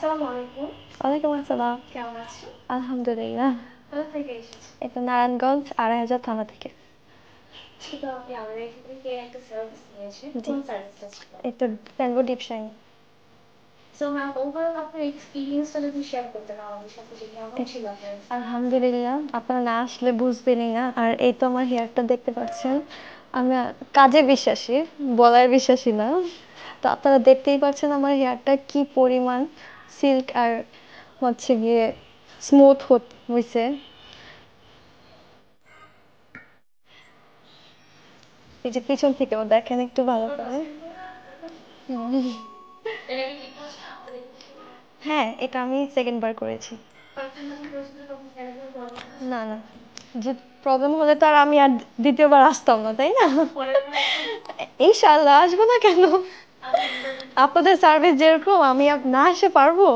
আসসালামু আলাইকুম। ওয়ালাইকুম আসসালাম। কেমন আছেন? আলহামদুলিল্লাহ। কোথা থেকে এসেছেন? এটা নারায়ণগঞ্জ ২৫০০ থানা থেকে। তো আপনি আমাদের এখান থেকে একটা সার্ভিস নিয়েছেন। জি। কোন সার্ভিসটা ছিল? এটা tango deep shine. So ma'am overall আপনার এক্সপিরিয়েন্সটা যদি শেয়ার করতেন আমাদের সাথে যে কেমন ছিল আপনার আলহামদুলিল্লাহ, আপনারা না আসলে বুঝবেনই না। আর এই তো আমার হেয়ারটা দেখতে পাচ্ছেন। আমি কাজে বিশ্বাসী, বলার বিশ্বাসী না। তো আপনারা দেখতেই পাচ্ছেন আমার হেয়ারটা কি পরিমাণ সিল্ক আর হচ্ছে গিয়ে স্মুথ হয়েছে। এই যে পিছন থেকেও দেখেন একটু ভালো করে। হুম। এটা কি ঠিক আছে আমাদের? হ্যাঁ, এটা আমি সেকেন্ড বার করেছি। পার্সোনাল প্রসিডিউর কখন এরকম প্রবলেম আছে? না না, যে প্রবলেম হলে তো আর আমি আর দ্বিতীয়বার আসতাম না, তাই না? পরের বার আসবেন? ইনশাআল্লাহ আসবো না কেন? আলহামদুলিল্লাহ। আপনাদের সার্ভিস যেরকম আমি না এসে পারবো?